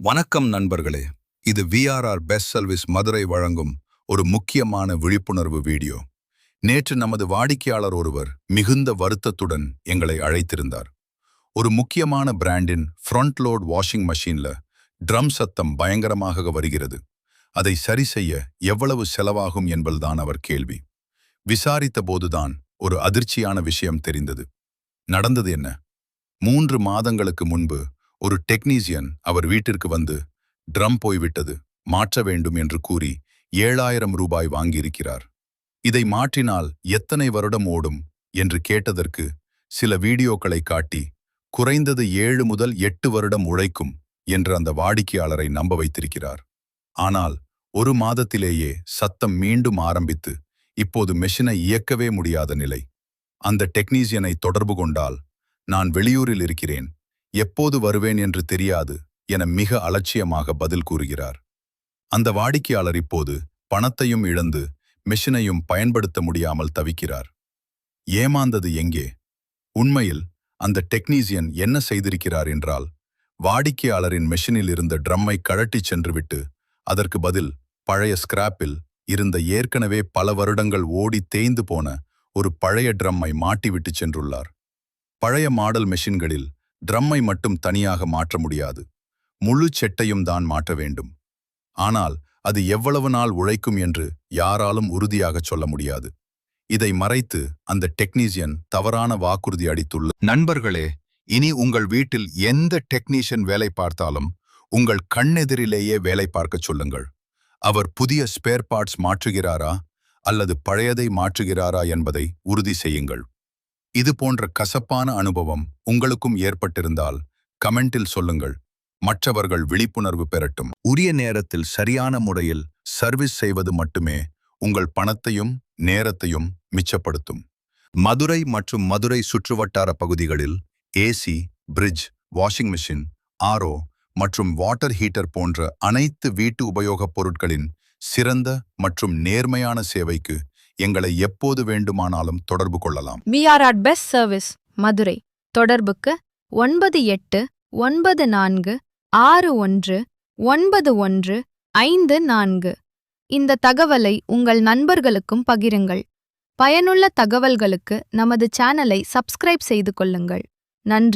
வணக்கம் நண்பர்களே. இது VRR பெஸ்ட் சர்வீஸ் மதுரை வழங்கும் ஒரு முக்கியமான விழிப்புணர்வு வீடியோ. நேற்று நமது வாடிக்கையாளர் ஒருவர் மிகுந்த வருத்தத்துடன் எங்களை அழைத்திருந்தார். ஒரு முக்கியமான பிராண்டின் ஃப்ரண்ட் லோட் வாஷிங் மெஷின்ல ட்ரம் சத்தம் பயங்கரமாக வருகிறது. அதை சரி செய்ய எவ்வளவு செலவாகும் என்பதுதான் அவர் கேள்வி. விசாரித்த போதுதான் ஒரு அதிர்ச்சியான விஷயம் தெரிந்தது. நடந்தது என்ன? 3 மாதங்களுக்கு முன்பு ஒரு டெக்னீசியன் அவர் வீட்டிற்கு வந்து ட்ரம் போய்விட்டது, மாற்ற வேண்டும் என்று கூறி 7000 ரூபாய் வாங்கியிருக்கிறார். இதை மாற்றினால் எத்தனை வருடம் ஓடும் என்று கேட்டதற்கு சில வீடியோக்களை காட்டி குறைந்தது 7 முதல் 8 வருடம் உழைக்கும் என்று அந்த வாடிக்கையாளரை நம்ப வைத்திருக்கிறார். ஆனால் ஒரு மாதத்திலேயே சத்தம் மீண்டும் ஆரம்பித்து இப்போது மெஷினை இயக்கவே முடியாத நிலை. அந்த டெக்னீசியனை தொடர்பு கொண்டால், நான் வெளியூரில் இருக்கிறேன், எப்போது வருவேன் என்று தெரியாது என மிக அலட்சியமாக பதில் கூறுகிறார். அந்த வாடிக்கையாளர் இப்போது பணத்தையும் இழந்து மெஷினையும் பயன்படுத்த முடியாமல் தவிக்கிறார். ஏமாந்தது எங்கே? உண்மையில் அந்த டெக்னீசியன் என்ன செய்திருக்கிறார் என்றால், வாடிக்கையாளரின் மெஷினில் இருந்த ட்ரம்மை கழட்டிச் சென்றுவிட்டு அதற்கு பதில் பழைய ஸ்கிராப்பில் இருந்த ஏற்கனவே பல வருடங்கள் ஓடி தேய்ந்து போன ஒரு பழைய ட்ரம்மை மாட்டிவிட்டு சென்றுள்ளார். பழைய மாடல் மெஷின்களில் ட்ரம்மை மட்டும் தனியாக மாற்ற முடியாது, முழு செட்டையும் தான் மாற்ற வேண்டும். ஆனால் அது எவ்வளவு நாள் உழைக்கும் என்று யாராலும் உறுதியாக சொல்ல முடியாது. இதை மறைத்து அந்த டெக்னீசியன் தவறான வாக்குறுதி அளித்துள்ளார். நண்பர்களே, இனி உங்கள் வீட்டில் எந்த டெக்னீஷியன் வேலை பார்த்தாலும் உங்கள் கண்ணெதிரிலேயே வேலை பார்க்கச் சொல்லுங்கள். அவர் புதிய ஸ்பேர் பார்ட்ஸ் மாற்றுகிறாரா அல்லது பழையதை மாற்றுகிறாரா என்பதை உறுதி செய்யுங்கள். இது போன்ற கசப்பான அனுபவம் உங்களுக்கும் ஏற்பட்டிருந்தால் கமெண்டில் சொல்லுங்கள். மற்றவர்கள் விழிப்புணர்வு பெறட்டும். உரிய நேரத்தில் சரியான முறையில் சர்வீஸ் செய்வது மட்டுமே உங்கள் பணத்தையும் நேரத்தையும் மிச்சப்படுத்தும். மதுரை மற்றும் மதுரை சுற்றுவட்டார பகுதிகளில் AC, fridge, washing machine, RO மற்றும் வாட்டர் ஹீட்டர் போன்ற அனைத்து வீட்டு உபயோகப் பொருட்களின் சிறந்த மற்றும் நேர்மையான சேவைக்கு எங்களை எப்போது வேண்டுமானாலும் தொடர்பு கொள்ளலாம். VRR best service Madurai. தொடர்புக்கு 9894619154. இந்த தகவலை உங்கள் நண்பர்களுக்கும் பகிருங்கள். பயனுள்ள தகவல்களுக்கு நமது சேனலை சப்ஸ்கிரைப் செய்து கொள்ளுங்கள். நன்றி.